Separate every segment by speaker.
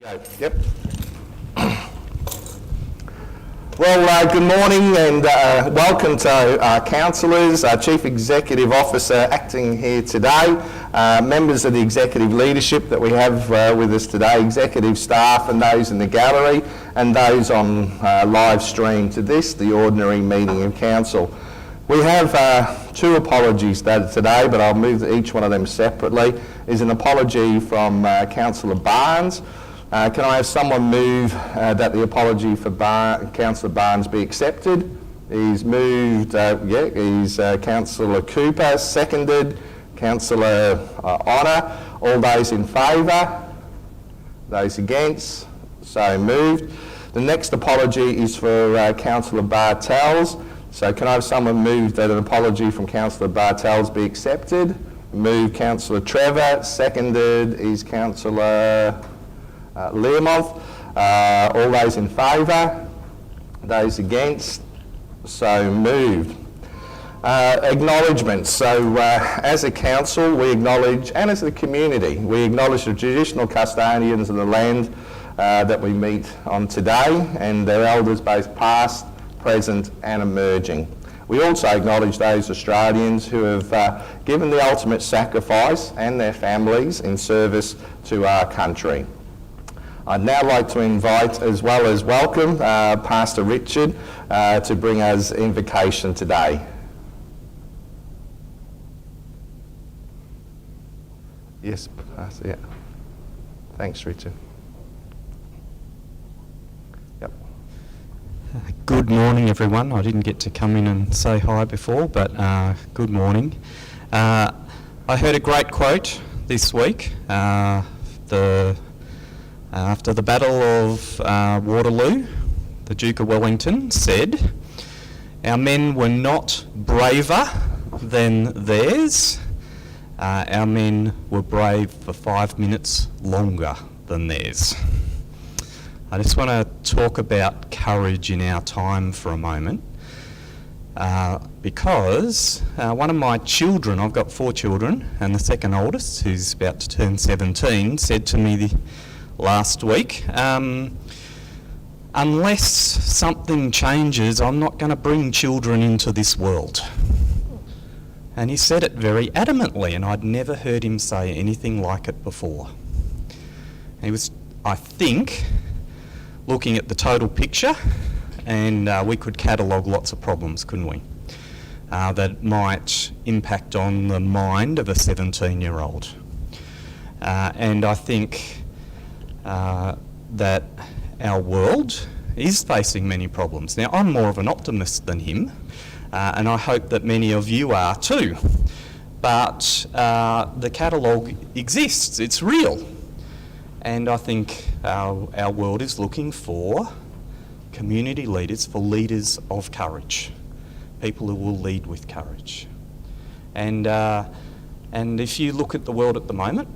Speaker 1: Yep. Well, good morning and welcome to our councillors, our Chief Executive Officer acting here today, members of the executive leadership that we have with us today, executive staff and those in the gallery and those on live stream to this, the ordinary meeting of council. We have two apologies today, but I'll move to each one of them separately. Is an apology from Councillor Barnes. Can I have someone move that the apology for Councillor Barnes be accepted? He's moved, he's Councillor Cooper, seconded, Councillor Honour. All those in favour? Those against? So moved. The next apology is for Councillor Bartels. So can I have someone move that an apology from Councillor Bartels be accepted? Move Councillor Trevor, seconded is Councillor Learmonth. All those in favour? Those against? So moved. Acknowledgements. So as a council we acknowledge, and as a community, we acknowledge the traditional custodians of the land that we meet on today and their elders both past, present and emerging. We also acknowledge those Australians who have given the ultimate sacrifice and their families in service to our country. I'd now like to invite, as well as welcome, Pastor Richard to bring us Invocation today. Yes, Pastor, yeah. Thanks, Richard. Yep.
Speaker 2: Good morning, everyone. I didn't get to come in and say hi before, but good morning. I heard a great quote this week. After the Battle of Waterloo, the Duke of Wellington said, "Our men were not braver than theirs. Our men were brave for 5 minutes longer than theirs." I just want to talk about courage in our time for a moment, because one of my children, I've got 4 children, and the second oldest, who's about to turn 17, said to me last week, unless something changes, I'm not going to bring children into this world. And he said it very adamantly, and I'd never heard him say anything like it before. He was, I think, looking at the total picture, and we could catalogue lots of problems, couldn't we? That might impact on the mind of a 17-year-old. And I think that our world is facing many problems. Now, I'm more of an optimist than him, and I hope that many of you are too. But the catalogue exists, it's real. And I think our world is looking for community leaders, for leaders of courage, people who will lead with courage. And if you look at the world at the moment,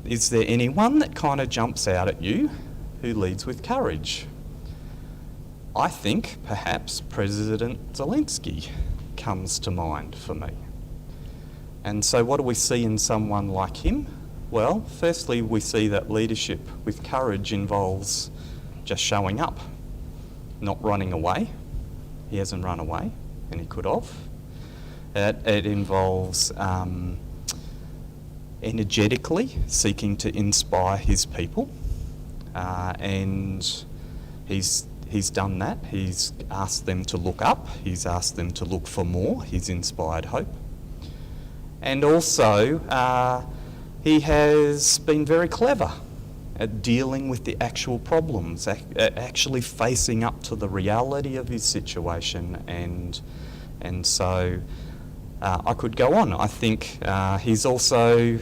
Speaker 2: is there anyone that kind of jumps out at you who leads with courage? I think perhaps President Zelensky comes to mind for me. And so what do we see in someone like him? Well, firstly, we see that leadership with courage involves just showing up, not running away. He hasn't run away, and he could have. It involves energetically seeking to inspire his people, and he's done that. He's asked them to look up, he's asked them to look for more, he's inspired hope. And also he has been very clever at dealing with the actual problems, actually facing up to the reality of his situation, and so I could go on. I think he's also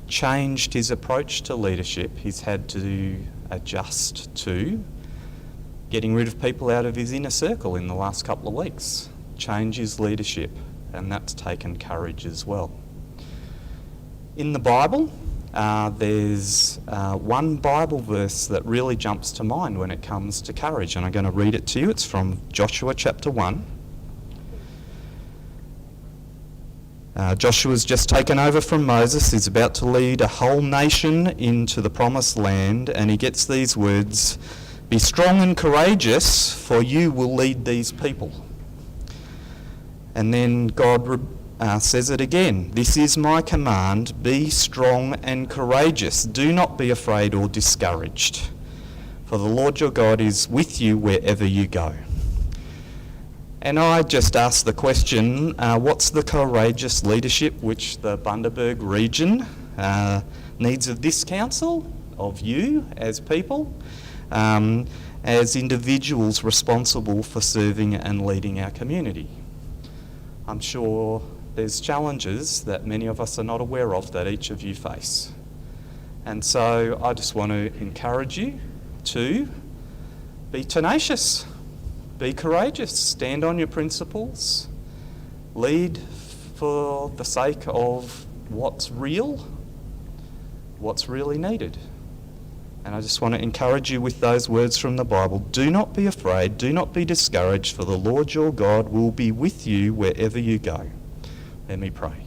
Speaker 2: changed his approach to leadership. He's had to adjust to getting rid of people out of his inner circle in the last couple of weeks. Change his leadership, and that's taken courage as well. In the Bible, there's one Bible verse that really jumps to mind when it comes to courage, and I'm going to read it to you. It's from Joshua chapter 1. Joshua's just taken over from Moses. He's about to lead a whole nation into the promised land, and he gets these words, "Be strong and courageous, for you will lead these people." And then God says it again, "This is my command, be strong and courageous. Do not be afraid or discouraged, for the Lord your God is with you wherever you go." And I just asked the question, what's the courageous leadership which the Bundaberg region needs of this council, of you as people, as individuals responsible for serving and leading our community? I'm sure there's challenges that many of us are not aware of that each of you face. And so I just want to encourage you to be tenacious. Be courageous, stand on your principles, lead for the sake of what's real, what's really needed. And I just want to encourage you with those words from the Bible. Do not be afraid, do not be discouraged, for the Lord your God will be with you wherever you go. Let me pray.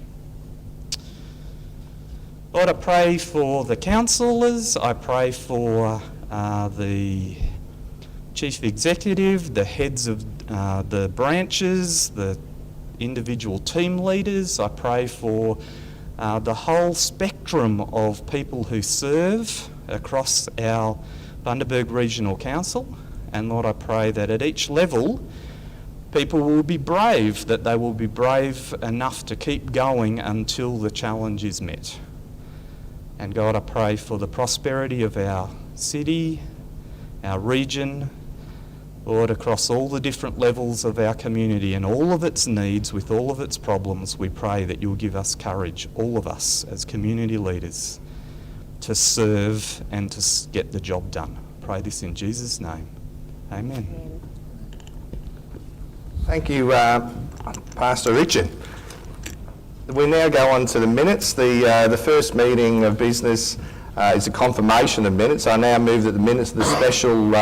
Speaker 2: Lord, I pray for the councillors, I pray for the Chief Executive, the heads of the branches, the individual team leaders. I pray for the whole spectrum of people who serve across our Bundaberg Regional Council. And Lord, I pray that at each level, people will be brave, that they will be brave enough to keep going until the challenge is met. And God, I pray for the prosperity of our city, our region, Lord, across all the different levels of our community and all of its needs, with all of its problems, we pray that you'll give us courage, all of us as community leaders, to serve and to get the job done. Pray this in Jesus' name. Amen.
Speaker 1: Thank you, Pastor Richard. We now go on to the minutes. The first meeting of business is a confirmation of minutes. I now move that the minutes of the special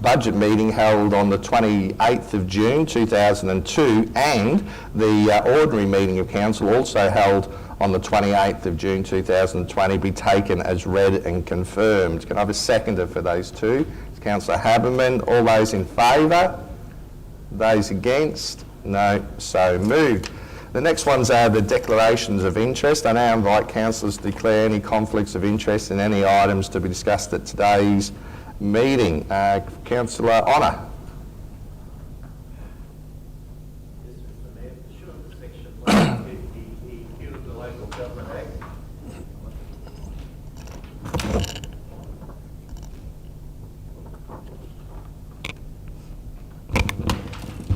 Speaker 1: budget meeting held on the 28th of June 2002 and the ordinary meeting of council also held on the 28th of June 2020 be taken as read and confirmed. Can I have a seconder for those two? It's Councillor Haberman. All those in favour? Those against? No. So moved. The next ones are the declarations of interest. I now invite councillors to declare any conflicts of interest in any items to be discussed at today's meeting. Councillor Honour.
Speaker 3: Yes, Mr. Mayor, pursuant to section 150E of the Local Government Act,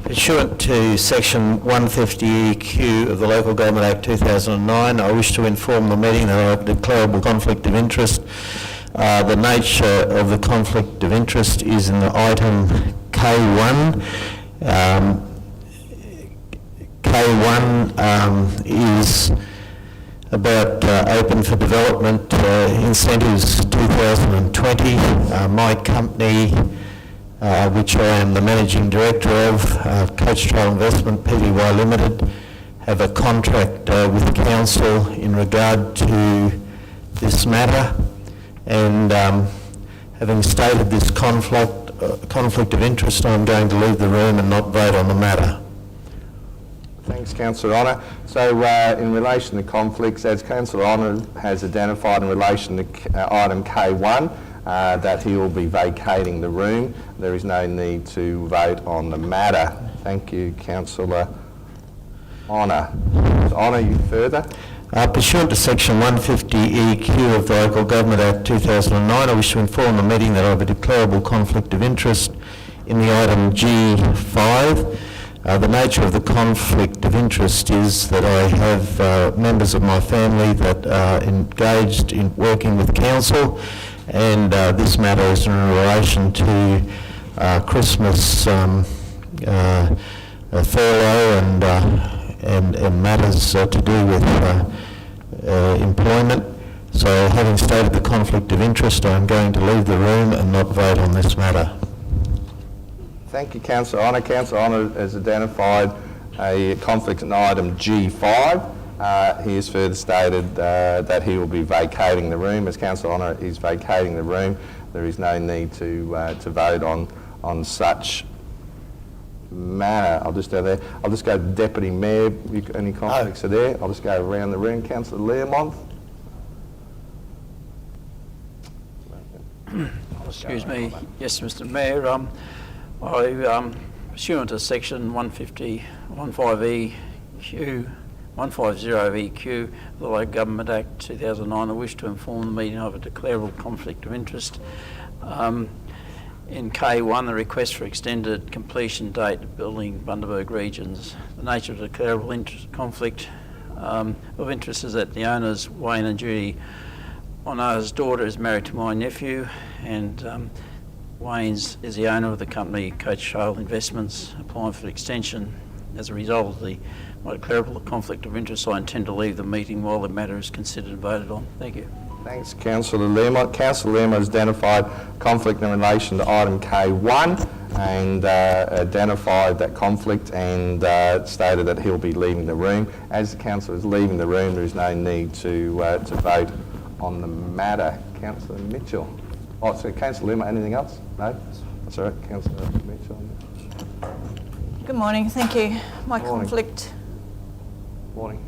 Speaker 3: pursuant to section 150EQ of the Local Government Act 2009, I wish to inform the meeting that I have a declarable conflict of interest. The nature of the conflict of interest is in the item K1. K1 is about Open for Development Incentives 2020. My company, which I am the Managing Director of, Coach Trail Investment Pty Limited, have a contract with Council in regard to this matter, and having stated this conflict of interest, I'm going to leave the room and not vote on the matter.
Speaker 1: Thanks, Councillor Honour. So in relation to conflicts, as Councillor Honour has identified in relation to item K1, that he will be vacating the room. There is no need to vote on the matter. Thank you, Councillor Honour. Honour, you further?
Speaker 3: Pursuant to section 150EQ of the Local Government Act 2009, I wish to inform the meeting that I have a declarable conflict of interest in the item G5. The nature of the conflict of interest is that I have members of my family that are engaged in working with Council, and this matter is in relation to Christmas furlough and matters to do with employment. So having stated the conflict of interest, I'm going to leave the room and not vote on this matter.
Speaker 1: Thank you, Councillor Honour. Councillor Honour has identified a conflict in item G5. He has further stated that he will be vacating the room. As Councillor Honour is vacating the room, there is no need to vote on such matter. I'll just go there. I'll just go to Deputy Mayor. Any conflicts are there? I'll just go around the room. Councillor Learmonth.
Speaker 4: Excuse me. Yes, Mr. Mayor. Pursuant to section 150EQ of the Local Government Act 2009, I wish to inform the meeting of a declarable conflict of interest. In K1, the request for extended completion date of building Bundaberg regions. The nature of the declarable conflict of interest is that the owners, Wayne and Judy Honour's daughter, is married to my nephew, and Wayne's is the owner of the company Coach Trail Investments, applying for extension. As a result of my declarable conflict of interest, I intend to leave the meeting while the matter is considered and voted on. Thank you.
Speaker 1: Thanks, Councillor Learmonth. Councillor Learmonth has identified conflict in relation to item K1 and identified that conflict and stated that he'll be leaving the room. As the councillor is leaving the room, there is no need to vote on the matter. Councillor Mitchell. Oh, so Councillor Learmonth, anything else? No? That's all right, Councillor Mitchell.
Speaker 5: Good morning, thank you. My
Speaker 1: Morning.
Speaker 5: conflict
Speaker 1: Morning.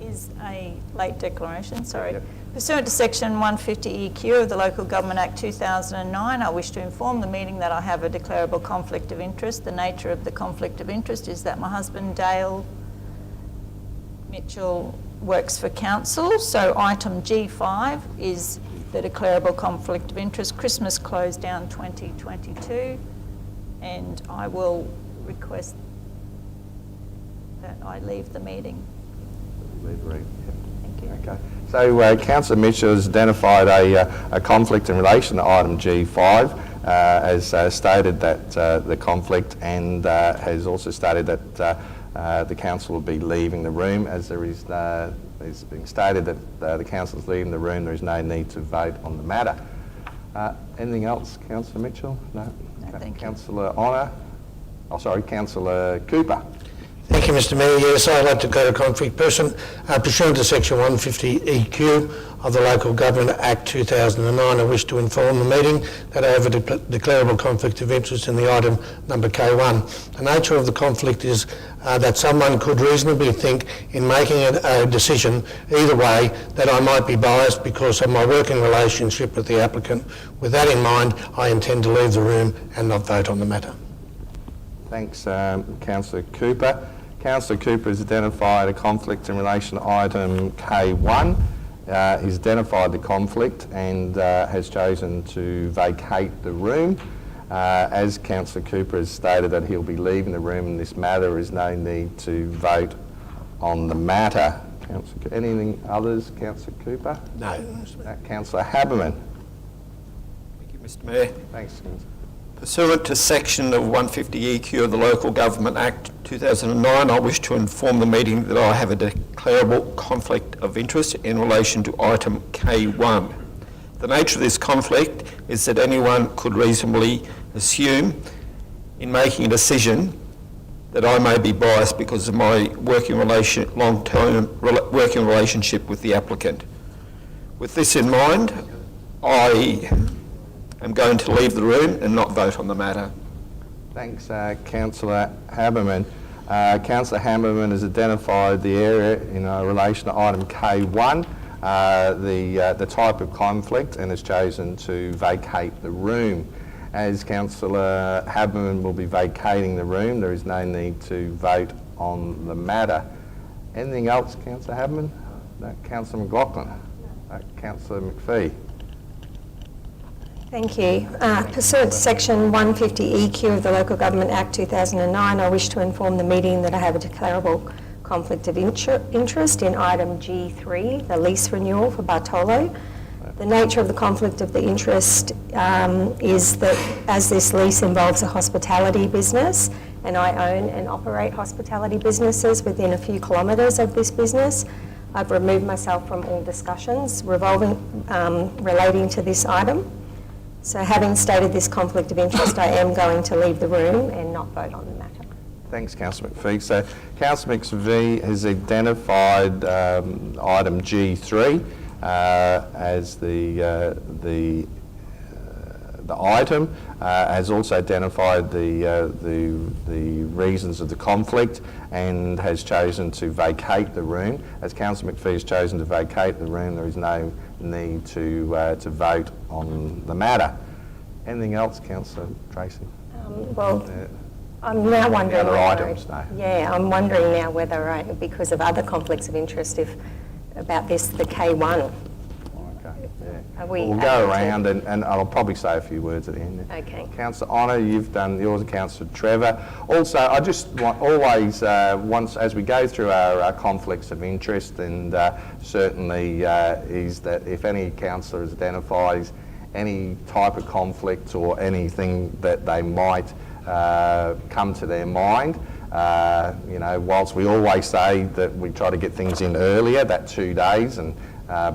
Speaker 5: is a late declaration, sorry.
Speaker 1: Yep.
Speaker 5: Pursuant to section 150EQ of the Local Government Act 2009, I wish to inform the meeting that I have a declarable conflict of interest. The nature of the conflict of interest is that my husband, Dale Mitchell, works for council. So item G5 is the declarable conflict of interest. Christmas closed down 2022, and I will request that I leave the meeting.
Speaker 1: Leave the room.
Speaker 5: Thank you.
Speaker 1: Okay. So Councillor Mitchell has identified a conflict in relation to item G5, has stated that the conflict, and has also stated that the council will be leaving the room. As there is, it's been stated that the council is leaving the room, there is no need to vote on the matter. Anything else, Councillor Mitchell? No?
Speaker 5: No, thank you.
Speaker 1: Councillor Honour? Oh, sorry, Councillor Cooper.
Speaker 3: Thank you, Mr Mayor. Yes, I'd like to go to conflict person. Pursuant to section 150EQ of the Local Government Act 2009, I wish to inform the meeting that I have a declarable conflict of interest in the item number K1. The nature of the conflict is that someone could reasonably think in making a decision either way that I might be biased because of my working relationship with the applicant. With that in mind, I intend to leave the room and not vote on the matter.
Speaker 1: Thanks, Councillor Cooper. Councillor Cooper has identified a conflict in relation to item K1. He's identified the conflict and has chosen to vacate the room. As Councillor Cooper has stated that he'll be leaving the room in this matter, there is no need to vote on the matter. Anything others, Councillor Cooper?
Speaker 3: No.
Speaker 1: Councillor Haberman.
Speaker 6: Thank you, Mr Mayor.
Speaker 1: Thanks, Councillor.
Speaker 6: Pursuant to section of 150EQ of the Local Government Act 2009, I wish to inform the meeting that I have a declarable conflict of interest in relation to item K1. The nature of this conflict is that anyone could reasonably assume in making a decision that I may be biased because of my long-term working relationship with the applicant. With this in mind, I am going to leave the room and not vote on the matter.
Speaker 1: Thanks, Councillor Haberman. Councillor Haberman has identified the area in relation to item K1, the type of conflict, and has chosen to vacate the room. As Councillor Haberman will be vacating the room, there is no need to vote on the matter. Anything else, Councillor Haberman? No. Councillor McLaughlin? No. Councillor McPhee?
Speaker 7: Thank you. Pursuant to section 150EQ of the Local Government Act 2009, I wish to inform the meeting that I have a declarable conflict of interest in item G3, the lease renewal for Bartolo. The nature of the conflict of the interest is that as this lease involves a hospitality business, and I own and operate hospitality businesses within a few kilometres of this business, I've removed myself from all discussions relating to this item. So having stated this conflict of interest, I am going to leave the room and not vote on the matter.
Speaker 1: Thanks, Councillor McPhee. So, Councillor McPhee has identified item G3 as the item, has also identified the reasons of the conflict, and has chosen to vacate the room. As Councillor McPhee has chosen to vacate the room, there is no need to vote on the matter. Anything else, Councillor Tracy?
Speaker 7: I'm now wondering.
Speaker 1: Other items, no.
Speaker 7: Yeah, I'm wondering now whether, because of other conflicts of interest, about the K1.
Speaker 1: Okay, yeah.
Speaker 7: Are we
Speaker 1: We'll go
Speaker 7: able to-
Speaker 1: around and I'll probably say a few words at the end.
Speaker 7: Okay.
Speaker 1: Councillor Honour, you've done yours, and Councillor Trevor. Also, I just want always, once as we go through our conflicts of interest, and certainly is that if any councillor identifies any type of conflict or anything that they might come to their mind, whilst we always say that we try to get things in earlier, that 2 days and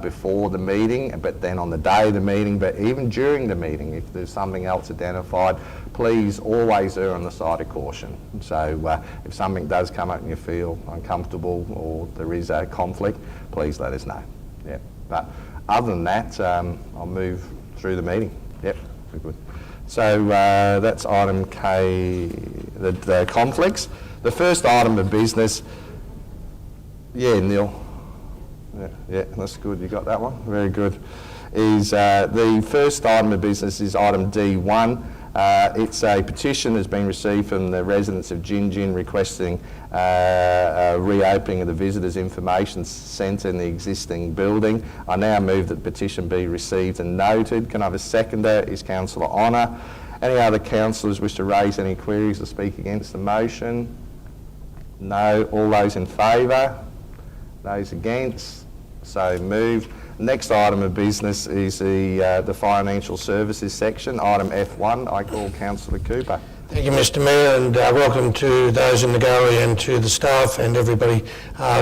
Speaker 1: before the meeting, but then on the day of the meeting, but even during the meeting, if there's something else identified, please always err on the side of caution. So if something does come up and you feel uncomfortable or there is a conflict, please let us know. Yeah. But other than that, I'll move through the meeting. Yep, we're good. So that's item K, the conflicts. The first item of business, yeah, Neil. Yeah, that's good. You got that one? Very good. Is the first item of business is item D1. It's a petition that's been received from the residents of Gin requesting reopening of the Visitors Information Centre in the existing building. I now move that the petition be received and noted. Can I have a seconder? Is Councillor Honour. Any other councillors wish to raise any queries or speak against the motion? No. All those in favour? Those against? So moved. Next item of business is the financial services section, item F1. I call Councillor Cooper.
Speaker 8: Thank you, Mr Mayor, and welcome to those in the gallery and to the staff and everybody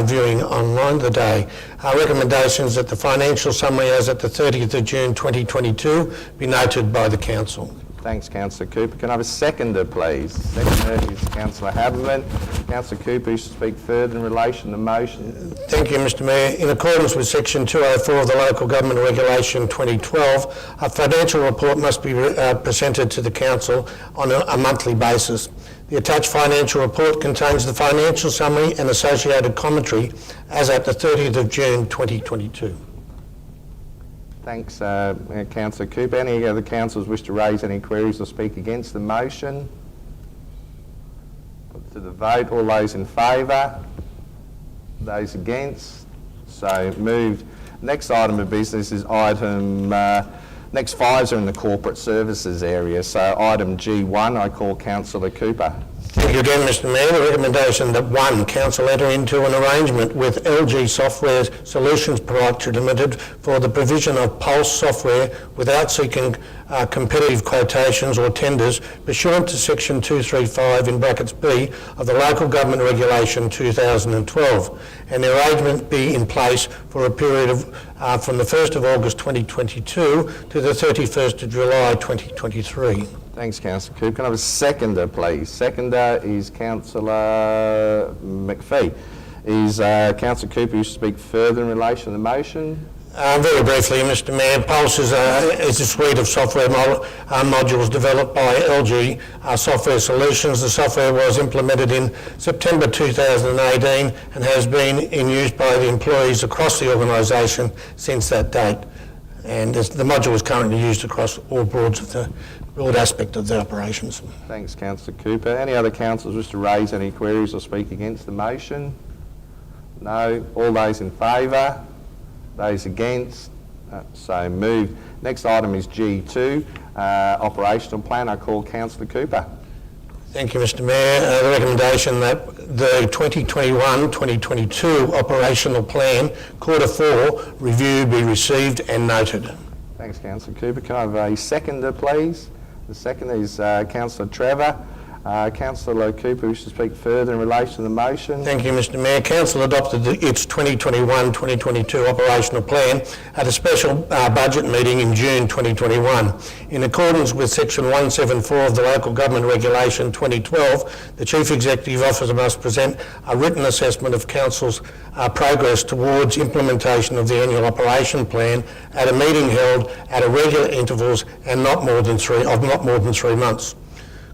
Speaker 8: viewing online today. Our recommendations that the financial summary as at the 30th of June 2022 be noted by the Council.
Speaker 1: Thanks, Councillor Cooper. Can I have a seconder, please? Seconder is Councillor Haberman. Councillor Cooper, you should speak further in relation to the motion.
Speaker 8: Thank you, Mr Mayor. In accordance with Section 204 of the Local Government Regulation 2012, a financial report must be presented to the Council on a monthly basis. The attached financial report contains the financial summary and associated commentary as at the 30th of June 2022.
Speaker 1: Thanks, Councillor Cooper. Any other councillors wish to raise any queries or speak against the motion? Put to the vote. All those in favour? Those against? So moved. Next item of business is item... next fives are in the corporate services area. So item G1, I call Councillor Cooper.
Speaker 8: Thank you again, Mr Mayor. The recommendation that 1, Council enter into an arrangement with LG Software Solutions Proprietary Limited for the provision of Pulse software without seeking competitive quotations or tenders pursuant to Section 235 in brackets B of the Local Government Regulation 2012, and the arrangement be in place for a period of from the 1st of August 2022 to the 31st of July 2023.
Speaker 1: Thanks, Councillor Cooper. Can I have a seconder, please? Seconder is Councillor McPhee. Is Councillor Cooper, you should speak further in relation to the motion?
Speaker 8: Very briefly, Mr Mayor, Pulse is a suite of software modules developed by LG Software Solutions. The software was implemented in September 2018 and has been in use by the employees across the organisation since that date. And the module is currently used across all broad aspect of the operations.
Speaker 1: Thanks, Councillor Cooper. Any other councillors wish to raise any queries or speak against the motion? No. All those in favour? Those against? So moved. Next item is G2, operational plan. I call Councillor Cooper.
Speaker 8: Thank you, Mr Mayor. The recommendation that the 2021-2022 operational plan, quarter 4 review be received and noted.
Speaker 1: Thanks, Councillor Cooper. Can I have a seconder, please? The seconder is Councillor Trevor. Councillor Cooper wishes to speak further in relation to the motion.
Speaker 8: Thank you, Mr Mayor. Council adopted its 2021-2022 operational plan at a special budget meeting in June 2021. In accordance with section 174 of the Local Government Regulation 2012, the Chief Executive Officer must present a written assessment of Council's progress towards implementation of the annual operation plan at a meeting held at irregular intervals and not more than 3 months.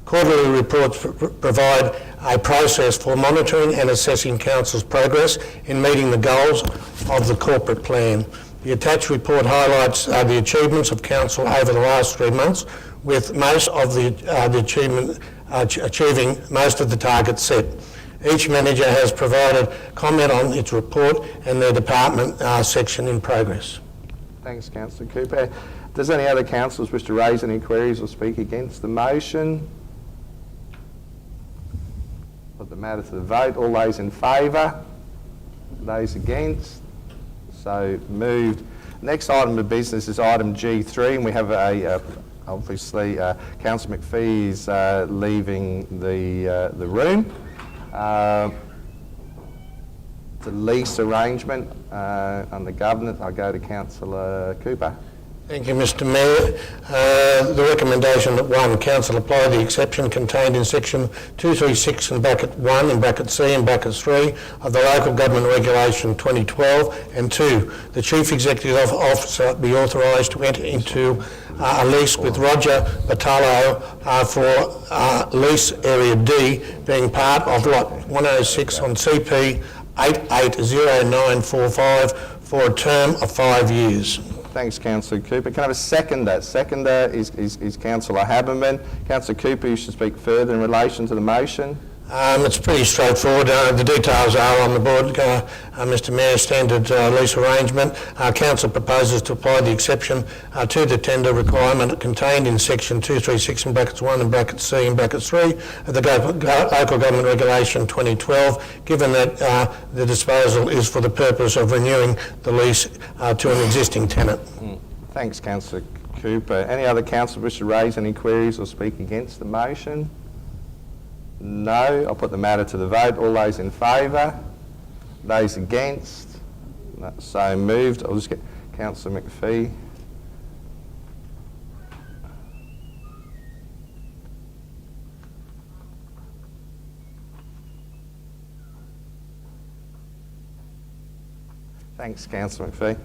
Speaker 8: Quarterly reports provide a process for monitoring and assessing Council's progress in meeting the goals of the corporate plan. The attached report highlights the achievements of Council over the last 3 months, with most of the achievement achieving most of the targets set. Each manager has provided comment on its report and their department section in progress.
Speaker 1: Thanks, Councillor Cooper. Does any other councillors wish to raise any queries or speak against the motion? Put the matter to the vote. All those in favour? Those against? So moved. Next item of business is item G3, and we have obviously Councillor McPhee is leaving the room. The lease arrangement under governance. I go to Councillor Cooper.
Speaker 8: Thank you, Mr Mayor. The recommendation that 1, Council apply the exception contained in section 236 in bracket 1 in bracket C in bracket 3 of the Local Government Regulation 2012, and 2, the Chief Executive Officer be authorised to enter into a lease with Roger Batallo for lease area D being part of lot 106 on CP 880945 for a term of 5 years.
Speaker 1: Thanks, Councillor Cooper. Can I have a seconder? Seconder is Councillor Haberman. Councillor Cooper, you should speak further in relation to the motion.
Speaker 8: It's pretty straightforward. The details are on the board, Mr Mayor. Standard lease arrangement. Council proposes to apply the exception to the tender requirement contained in section 236 in brackets 1 and bracket C in bracket 3 of the Local Government Regulation 2012, given that the disposal is for the purpose of renewing the lease to an existing tenant.
Speaker 1: Thanks, Councillor Cooper. Any other councillor wish to raise any queries or speak against the motion? No. I'll put the matter to the vote. All those in favour? Those against? No, so moved. I'll just get Councillor McPhee. Thanks, Councillor McPhee.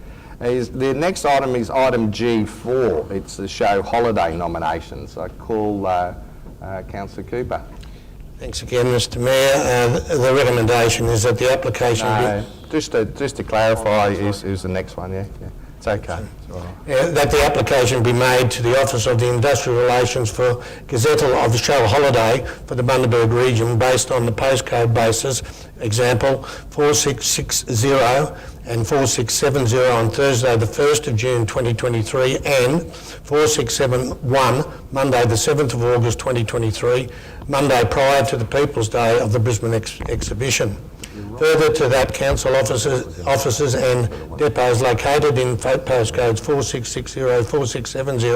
Speaker 1: The next item is item G4. It's the show holiday nominations. I call Councillor Cooper.
Speaker 8: Thanks again, Mr Mayor. The recommendation is that the application...
Speaker 1: No, just to clarify, is the next one, yeah? It's okay. It's all right.
Speaker 8: That the application be made to the Office of the Industrial Relations for gazettal of the show holiday for the Bundaberg region based on the postcode basis, example 4660 and 4670 on Thursday the 1st of June 2023 and 4671 Monday the 7th of August 2023, Monday prior to the People's Day of the Brisbane exhibition. Further to that, council offices and depots located in postcodes 4660, 4670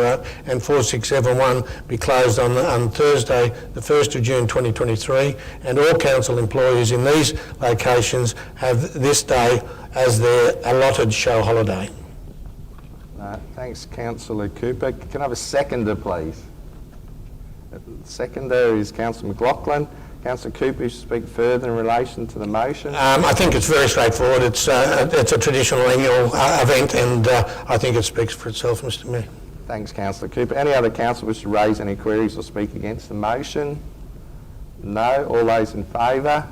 Speaker 8: and 4671 be closed on Thursday the 1st of June 2023, and all council employees in these locations have this day as their allotted show holiday.
Speaker 1: Thanks, Councillor Cooper. Can I have a seconder, please? Seconder is Councillor McLaughlin. Councillor Cooper, you should speak further in relation to the motion.
Speaker 8: I think it's very straightforward. It's a traditional annual event, and I think it speaks for itself, Mr Mayor.
Speaker 1: Thanks, Councillor Cooper. Any other councillor wish to raise any queries or speak against the motion? No. All those in favour?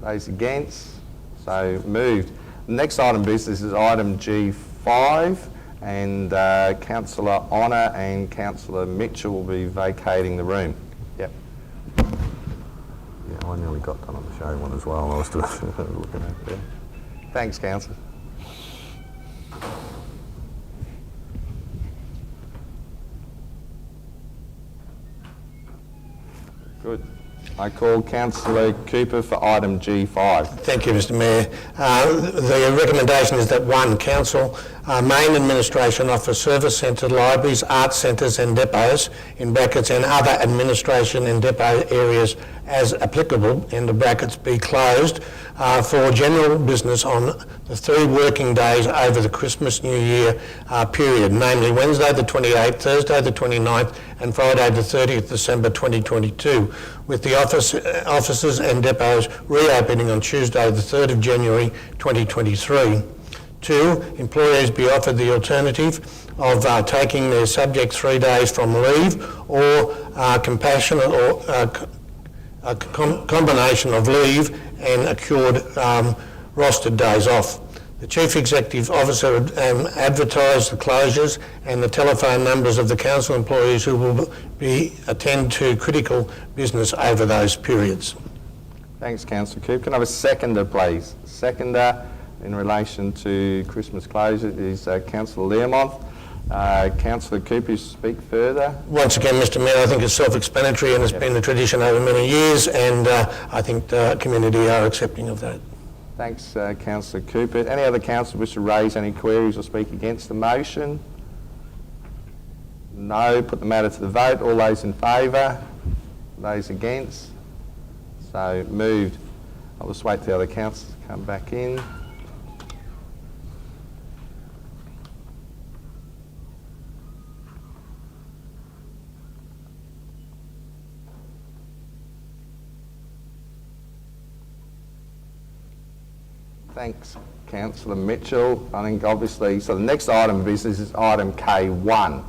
Speaker 1: Those against? So moved. The next item of business is item G5, and Councillor Honour and Councillor Mitchell will be vacating the room. Yep.
Speaker 9: Yeah, I nearly got done on the show one as well. I was just looking at it.
Speaker 1: Thanks, Councillor. Good. I call Councillor Cooper for item G5.
Speaker 8: Thank you, Mr Mayor. The recommendation is that 1, Council main administration office, service centre, libraries, arts centres and depots, in brackets, and other administration and depot areas as applicable, end of brackets, be closed for general business on the 3 working days over the Christmas New Year period, namely Wednesday the 28th, Thursday the 29th and Friday the 30th December 2022, with the offices and depots reopening on Tuesday the 3rd of January 2023. 2, employees be offered the alternative of taking their subject 3 days from leave or compassionate or a combination of leave and accrued rostered days off. The Chief Executive Officer advertised the closures and the telephone numbers of the council employees who will attend to critical business over those periods.
Speaker 1: Thanks, Councillor Cooper. Can I have a seconder, please? Seconder in relation to Christmas closure is Councillor Learmonth. Councillor Cooper, you speak further.
Speaker 8: Once again, Mr Mayor, I think it's self-explanatory and it's been the tradition over many years, and I think the community are accepting of that.
Speaker 1: Thanks, Councillor Cooper. Any other councillor wish to raise any queries or speak against the motion? No. Put the matter to the vote. All those in favour? Those against? So moved. I'll just wait for the other councillors to come back in. Thanks, Councillor Mitchell. I think obviously, so the next item of business is item K1.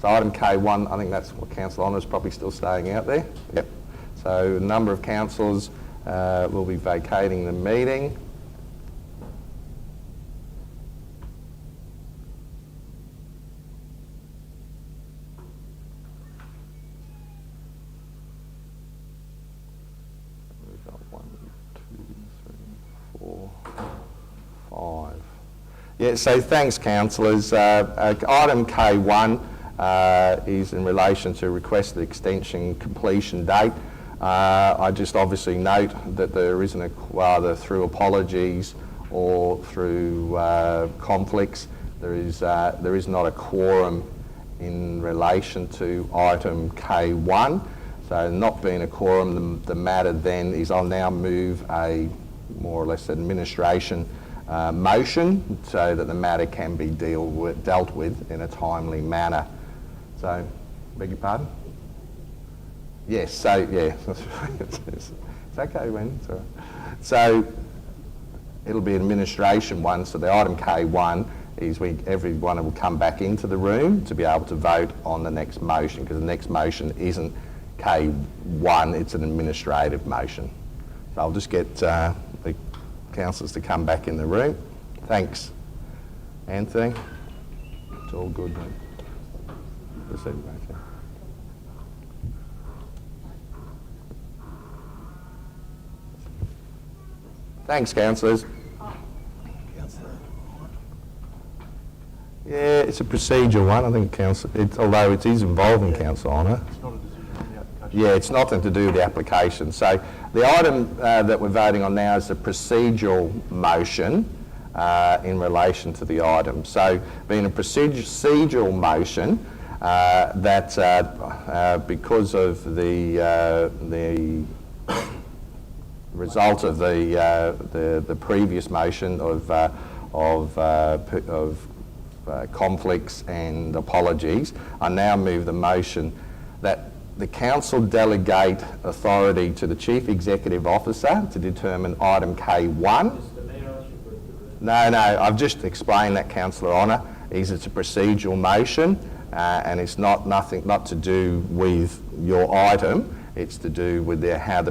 Speaker 1: So item K1, I think that's what Councillor Honour is probably still staying out there. Yep. So a number of councillors will be vacating the meeting. We've got 1, 2, 3, 4, 5. Yeah, so thanks, councillors. Item K1 is in relation to requested extension completion date. I just obviously note that there isn't whether through apologies or through conflicts, there is not a quorum in relation to item K1. So not being a quorum, the matter then is I'll now move a more or less administration motion so that the matter can be dealt with in a timely manner. So, beg your pardon? Yes, so, yeah. It's okay, Wendy. It's all right. So, it'll be an administration one. So, the item K1 is everyone will come back into the room to be able to vote on the next motion, because the next motion isn't K1, it's an administrative motion. So, I'll just get the councillors to come back in the room. Thanks. Anthony? It's all good, mate. Proceed, okay. Thanks, councillors. Yeah, it's a procedural one. I think although it is involving council honour. It's not a decision on the application. Yeah, it's nothing to do with the application. So the item that we're voting on now is a procedural motion in relation to the item. So being a procedural motion, that because of the result of the previous motion of conflicts and apologies, I now move the motion that the council delegate authority to the Chief Executive Officer to determine item K1. No, I've just explained that, Councillor Honour. It's a procedural motion and it's not to do with your item. It's to do with how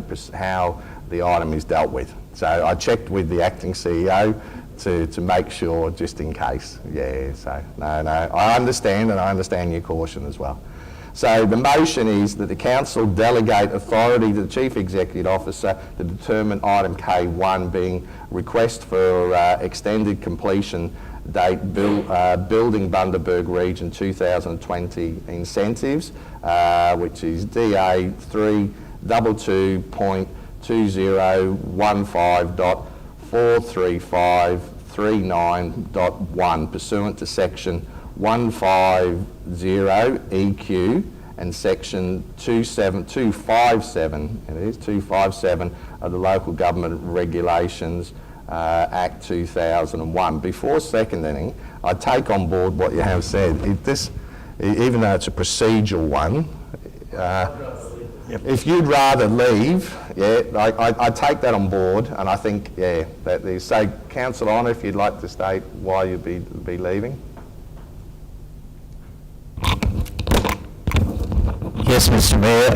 Speaker 1: the item is dealt with. So I checked with the acting CEO to make sure, just in case. Yeah, so no, I understand, and I understand your caution as well. So the motion is that the council delegate authority to the Chief Executive Officer to determine item K1 being request for extended completion date building Bundaberg Region 2020 incentives, which is DA 322.2015.435 39.1 pursuant to section 150 EQ and section 257 of the Local Government Regulations Act 2001. Before seconding, I take on board what you have said. Even though it's a procedural one, if you'd rather leave, I take that on board, and I think, that there's, so Councillor Honour, if you'd like to state why you'd be leaving.
Speaker 3: Yes, Mr Mayor.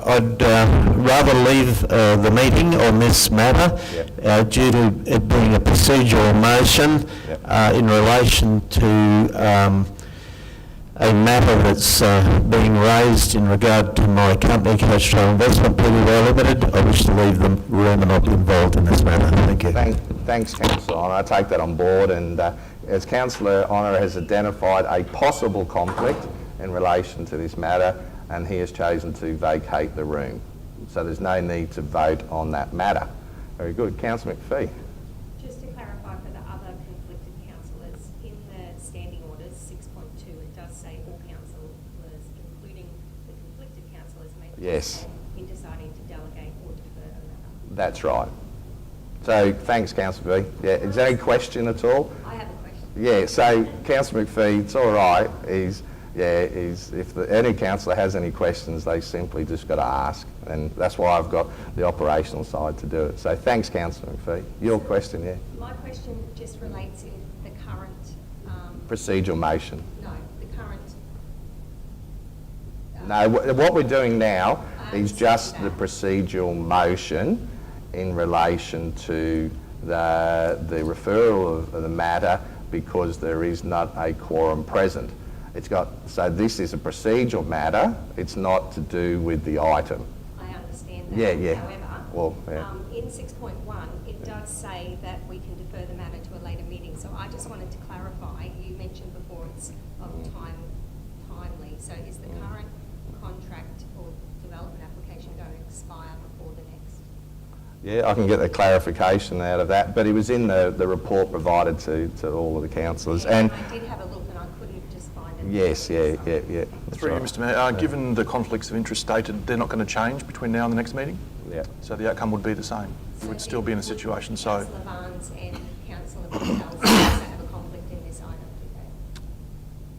Speaker 3: I'd rather leave the meeting on this matter due to it being a procedural motion in relation to a matter that's being raised in regard to my company, Coach Trail Investment Pty Limited. I wish to leave the room and not be involved in this matter. Thank you.
Speaker 1: Thanks, Councillor Honour. I take that on board, and as Councillor Honour has identified a possible conflict in relation to this matter, and he has chosen to vacate the room. So there's no need to vote on that matter. Very good. Councillor McPhee.
Speaker 10: Just to clarify for the other conflicted councillors, in the standing orders 6.2, it does say all councillors, including the conflicted councillors, may participate in deciding to delegate or defer a matter.
Speaker 1: That's right. So thanks, Councillor McPhee. Yeah, is there any question at all?
Speaker 10: I have a question.
Speaker 1: Yeah, so Councillor McPhee, it's all right. If any councillor has any questions, they simply just got to ask, and that's why I've got the operational side to do it. So thanks, Councillor McPhee. Your question, yeah?
Speaker 10: My question just relates in the current...
Speaker 1: Procedural motion.
Speaker 10: No, the current...
Speaker 1: No, what we're doing now is just the procedural motion in relation to the referral of the matter because there is not a quorum present. So this is a procedural matter. It's not to do with the item.
Speaker 10: I understand that.
Speaker 1: Yeah.
Speaker 10: However, in 6.1, it does say that we can defer the matter to a later meeting. So I just wanted to clarify. You mentioned before it's of timely. So is the current contract or development application going to expire before the next?
Speaker 1: Yeah, I can get the clarification out of that, but it was in the report provided to all of the councillors.
Speaker 10: Yeah, and I did have a look and I couldn't just find it.
Speaker 1: Yes, yeah.
Speaker 11: Through you, Mr Mayor, given the conflicts of interest stated, they're not going to change between now and the next meeting?
Speaker 1: Yeah.
Speaker 11: So the outcome would be the same. You would still be in a situation, so...
Speaker 10: Councillor Barnes and Councillor Patel also have a conflict in this item, do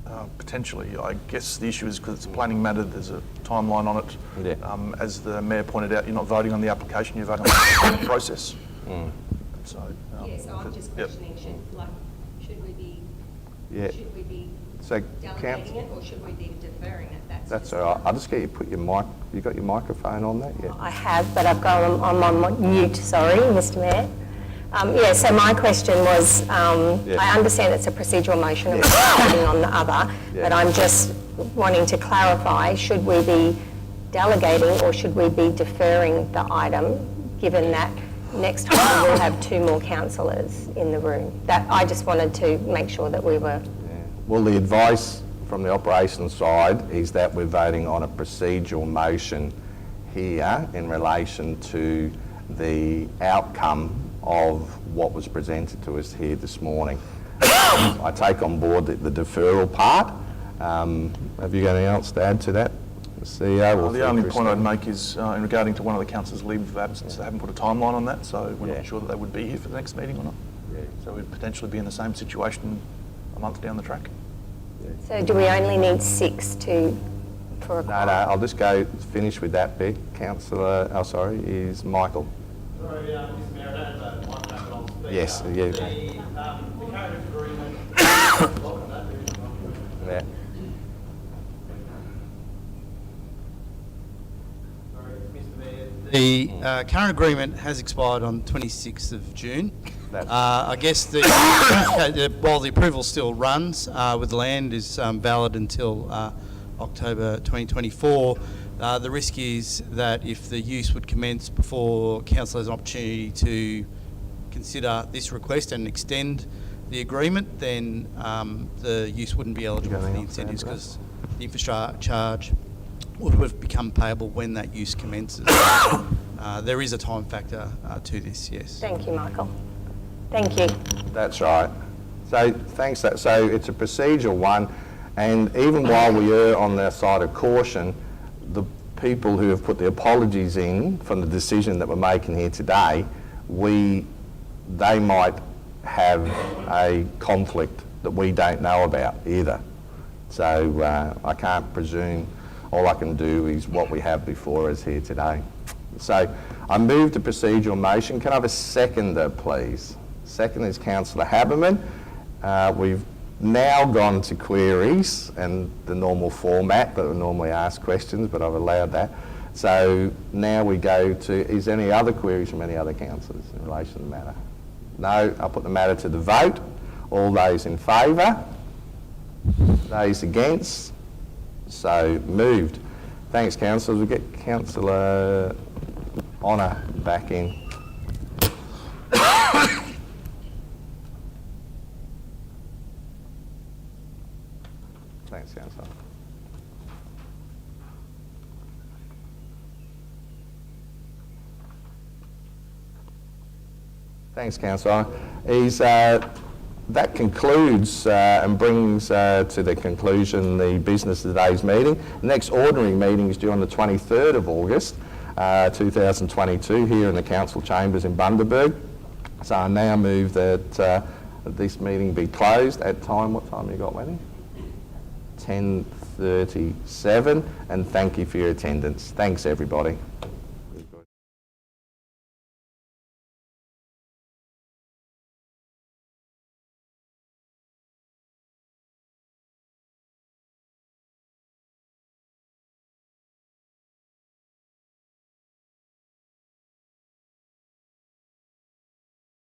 Speaker 10: they?
Speaker 11: Potentially. I guess the issue is because it's a planning matter, there's a timeline on it.
Speaker 1: Yeah.
Speaker 11: As the Mayor pointed out, you're not voting on the application, you're voting on the process. So,
Speaker 10: Yes, I'm just questioning, should we be
Speaker 1: So,
Speaker 10: delegating it or should we be deferring it?
Speaker 1: That's all right. I'll just get you put your mic. You got your microphone on that? Yeah.
Speaker 7: I have, but I've got I'm on mute, sorry, Mr Mayor. So my question was, I understand it's a procedural motion and we're voting on the other, but I'm just wanting to clarify, should we be delegating or should we be deferring the item, given that next time we'll have 2 more councillors in the room? That I just wanted to make sure that we were...
Speaker 1: Well, the advice from the operations side is that we're voting on a procedural motion here in relation to the outcome of what was presented to us here this morning. I take on board the deferral part. Have you got anything else to add to that, the CEO?
Speaker 11: The only point I'd make is in regarding to one of the councillors' leave of absence. They haven't put a timeline on that, so we're not sure that they would be here for the next meeting or not. So we'd potentially be in the same situation a month down the track.
Speaker 7: So do we only need 6 for a...
Speaker 1: No, I'll just go finish with that bit. Councillor, is Michael.
Speaker 12: Sorry, Mr Mayor, I don't have a microphone on speaker.
Speaker 1: Yes, yeah.
Speaker 12: The current agreement...
Speaker 1: Yeah.
Speaker 12: Sorry, Mr Mayor. The current agreement has expired on 26th of June. I guess while the approval still runs, with land is valid until October 2024, the risk is that if the use would commence before council has an opportunity to consider this request and extend the agreement, then the use wouldn't be eligible for the incentives because the infrastructure charge would have become payable when that use commences. There is a time factor to this, yes.
Speaker 7: Thank you, Michael. Thank you.
Speaker 1: That's right. So thanks. So it's a procedural one, and even while we err on the side of caution, the people who have put the apologies in from the decision that we're making here today, they might have a conflict that we don't know about either. So I can't presume. All I can do is what we have before us here today. So I move the procedural motion. Can I have a seconder, please? Second is Councillor Haberman. We've now gone to queries and the normal format that we normally ask questions, but I've allowed that. So now we go to, is there any other queries from any other councillors in relation to the matter? No, I'll put the matter to the vote. All those in favour? Those against? So moved. Thanks, councillors. We'll get Councillor Honour back in. Thanks, Councillor. Thanks, Councillor. That concludes and brings to the conclusion the business of today's meeting. The next ordinary meeting is due on the 23rd of August 2022 here in the council chambers in Bundaberg. So I now move that this meeting be closed at time, what time you got, Wendy? 10:37, and thank you for your attendance. Thanks, everybody.